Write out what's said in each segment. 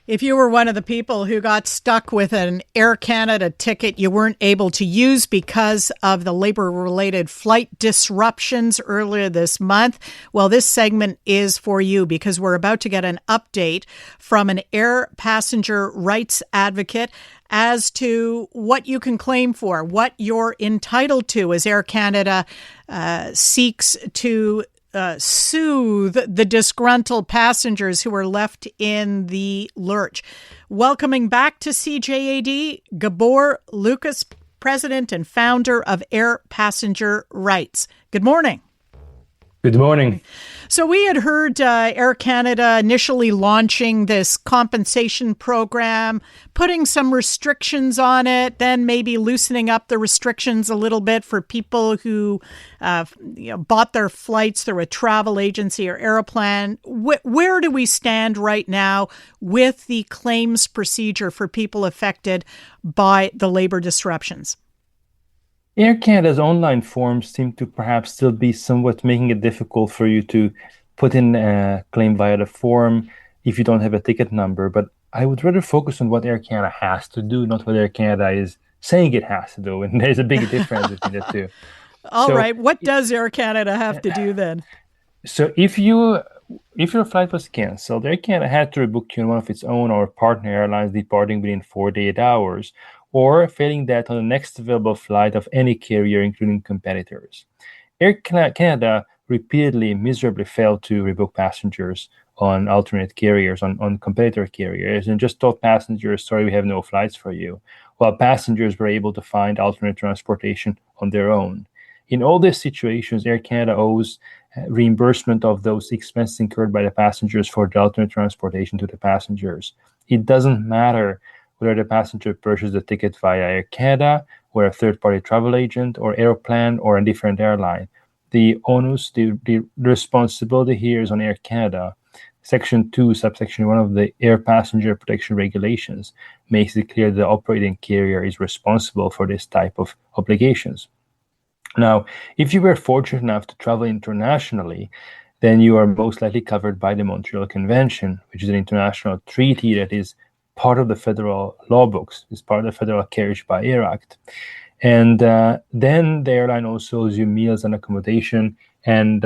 If you were one of the people who got stuck with an Air Canada ticket you weren't able to use because of the labor-related flight disruptions earlier this month, well, this segment is for you because we're about to get an update from an air passenger rights advocate as to what you can claim for, what you're entitled to as Air Canada seeks to soothe the disgruntled passengers who were left in the lurch. Welcoming back to CJAD, Gabor, Lukacs, president and founder of Air Passenger Rights. Good morning. Good morning. So we had heard Air Canada initially launching this compensation program, putting some restrictions on it, then maybe loosening up the restrictions a little bit for people who bought their flights through a travel agency or Aeroplan. Where do we stand right now with the claims procedure for people affected by the labor disruptions? Air Canada's online forms seem to perhaps still be somewhat making it difficult for you to put in a claim via the form if you don't have a ticket number. But I would rather focus on what Air Canada has to do, not what Air Canada is saying it has to do. And there's a big difference between the two. All right. What does Air Canada have to do then? So if your flight was canceled, Air Canada had to rebook you on one of its own or partner airlines departing within 48 hours. Or failing that on the next available flight of any carrier, including competitors. Air Canada repeatedly, miserably failed to rebook passengers on alternate carriers, on competitor carriers, and just told passengers, sorry, we have no flights for you, while passengers were able to find alternate transportation on their own. In all these situations, Air Canada owes reimbursement of those expenses incurred by the passengers for the alternate transportation to the passengers. It doesn't matter whether the passenger purchased the ticket via Air Canada or a third-party travel agent or Aeroplan or a different airline. The onus, the responsibility here is on Air Canada. Section 2, subsection 1 of the Air Passenger Protection Regulations makes it clear the operating carrier is responsible for this type of obligations. Now, if you were fortunate enough to travel internationally, then you are most likely covered by the Montreal Convention, which is an international treaty that is part of the federal law books. It's part of the Federal Carriage by Air Act. And then the airline also owes you meals and accommodation and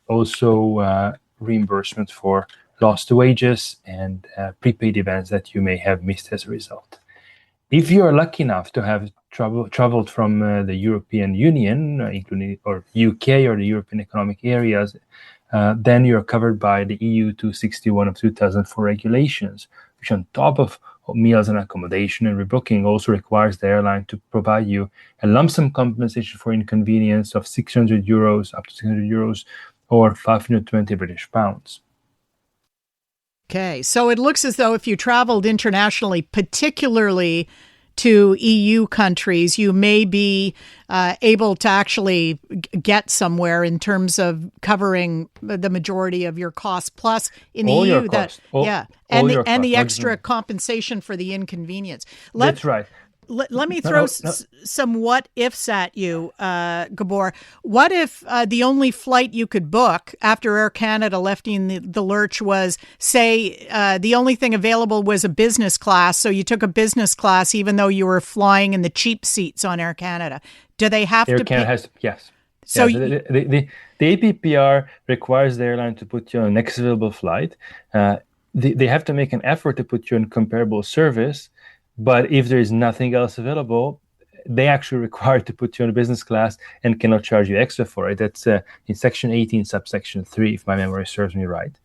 also reimbursement for lost wages and prepaid events that you may have missed as a result. If you are lucky enough to have traveled from the European Union, including or UK or the European Economic Areas, then you're covered by the EU 261 of 2004 regulations, which on top of meals and accommodation and rebooking also requires the airline to provide you a lump sum compensation for inconvenience of €600 up to €600 or 520 British pounds. Okay, so it looks as though if you traveled internationally, particularly to EU countries, you may be able to actually get somewhere in terms of covering the majority of your costs. Plus, in the EU, and the extra compensation for the inconvenience. That's right. Let me throw some what ifs at you, Gabor. What if the only flight you could book after Air Canada left in the lurch was, say, the only thing available was a business class, so you took a business class even though you were flying in the cheap seats on Air Canada? Do they have Air to Canada pay? has, yes. So yes, the APPR requires the airline to put you on the next available flight. They have to make an effort to put you in comparable service. But if there is nothing else available, they actually require to put you on a business class and cannot charge you extra for it. That's in Section 18, subsection 3, if my memory serves me right.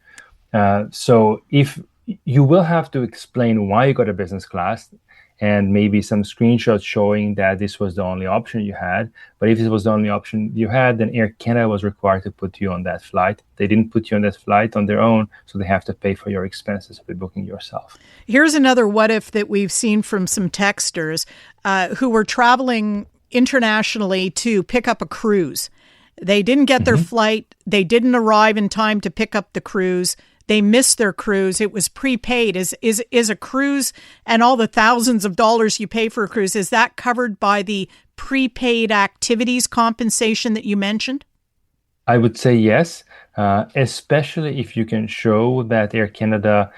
So if you will have to explain why you got a business class and maybe some screenshots showing that this was the only option you had. But if this was the only option you had, then Air Canada was required to put you on that flight. They didn't put you on that flight on their own, so they have to pay for your expenses of booking yourself. Here's another what if that we've seen from some texters who were traveling internationally to pick up a cruise. They didn't get their flight. They didn't arrive in time to pick up the cruise. They missed their cruise. It was prepaid. Is a cruise and all the thousands of dollars you pay for a cruise, is that covered by the prepaid activities compensation that you mentioned? I would say yes. especially if you can show that Air Canada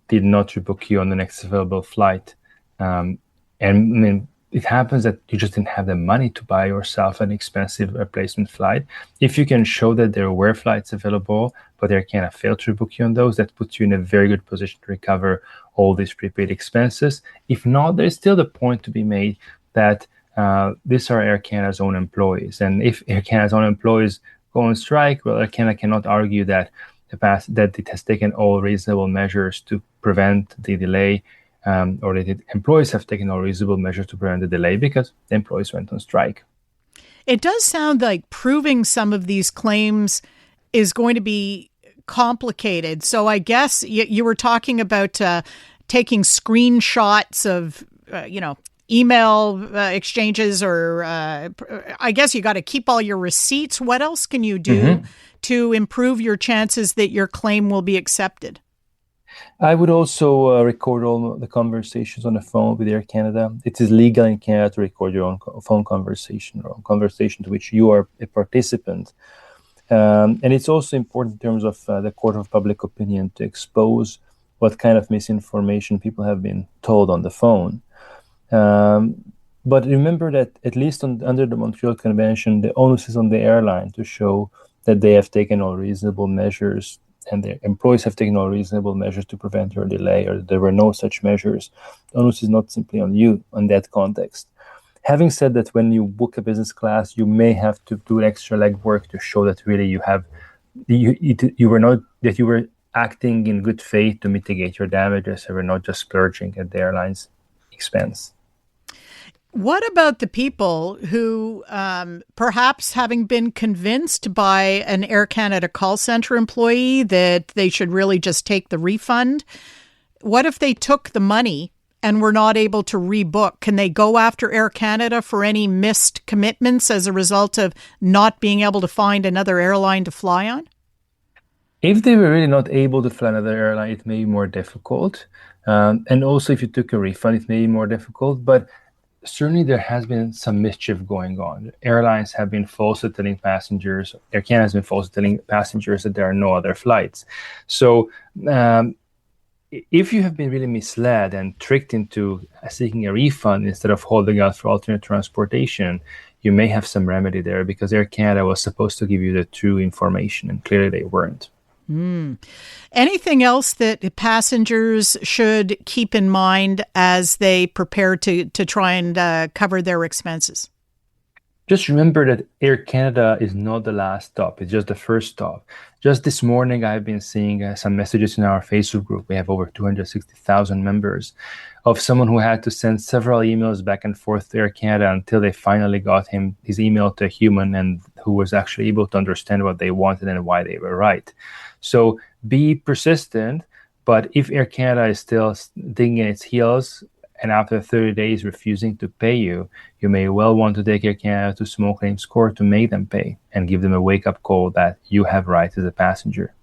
did not rebook you on the next available flight. And I mean, it happens that you just didn't have the money to buy yourself an expensive replacement flight. If you can show that there were flights available, but Air Canada failed to book you on those, that puts you in a very good position to recover all these prepaid expenses. If not, there's still the point to be made that these are Air Canada's own employees. And if Air Canada's own employees go on strike, well, Air Canada cannot argue that that it has taken all reasonable measures to prevent the delay, or that employees have taken all reasonable measures to prevent the delay because the employees went on strike. It does sound like proving some of these claims is going to be complicated. So I guess you were talking about taking screenshots of, email exchanges, or I guess you got to keep all your receipts. What else can you do to improve your chances that your claim will be accepted? I would also record all the conversations on the phone with Air Canada. It is legal in Canada to record your own phone conversation or conversation to which you are a participant. And it's also important in terms of the court of public opinion to expose what kind of misinformation people have been told on the phone. But remember that at least under the Montreal Convention, the onus is on the airline to show that they have taken all reasonable measures and their employees have taken all reasonable measures to prevent your delay, or there were no such measures. The onus is not simply on you in that context. Having said that, when you book a business class, you may have to do extra legwork to show that really you were acting in good faith to mitigate your damages, and were not just splurging at the airline's expense. What about the people who, perhaps having been convinced by an Air Canada call center employee that they should really just take the refund? What if they took the money and were not able to rebook? Can they go after Air Canada for any missed commitments as a result of not being able to find another airline to fly on? If they were really not able to fly another airline, it may be more difficult. And also, if you took a refund, it may be more difficult. But certainly there has been some mischief going on. Airlines have been falsely telling passengers, Air Canada has been falsely telling passengers that there are no other flights. So if you have been really misled and tricked into seeking a refund instead of holding out for alternate transportation, you may have some remedy there, because Air Canada was supposed to give you the true information, and clearly they weren't. Anything else that passengers should keep in mind as they prepare to try and cover their expenses? Just remember that Air Canada is not the last stop. It's just the first stop. Just this morning, I've been seeing some messages in our Facebook group. We have over 260,000 members, of someone who had to send several emails back and forth to Air Canada until they finally got his email to a human, and who was actually able to understand what they wanted and why they were right. So be persistent, but if Air Canada is still digging in its heels and after 30 days refusing to pay you, you may well want to take Air Canada to small claims court to make them pay and give them a wake-up call that you have rights as a passenger.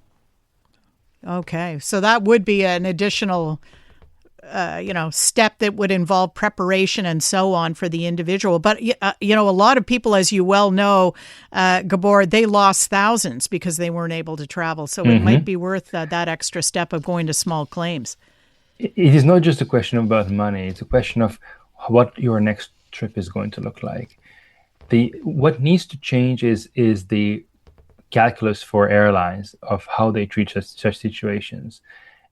Okay, so that would be an additional step that would involve preparation and so on for the individual. But, a lot of people, as you well know, Gabor, they lost thousands because they weren't able to travel. So it might be worth that extra step of going to small claims. It is not just a question about money. It's a question of what your next trip is going to look like. What needs to change is the calculus for airlines of how they treat such situations.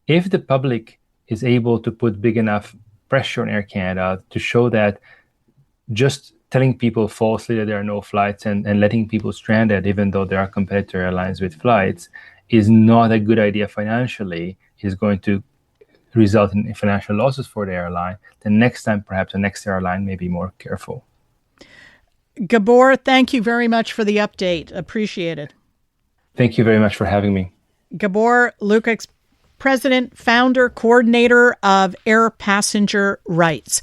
If the public is able to put big enough pressure on Air Canada to show that just telling people falsely that there are no flights and letting people stranded, even though there are competitor airlines with flights, is not a good idea financially, is going to result in financial losses for the airline, then next time, perhaps the next airline may be more careful. Gabor, thank you very much for the update. Appreciate it. Thank you very much for having me. Gabor Lukacs, President, Founder, Coordinator of Air Passenger Rights.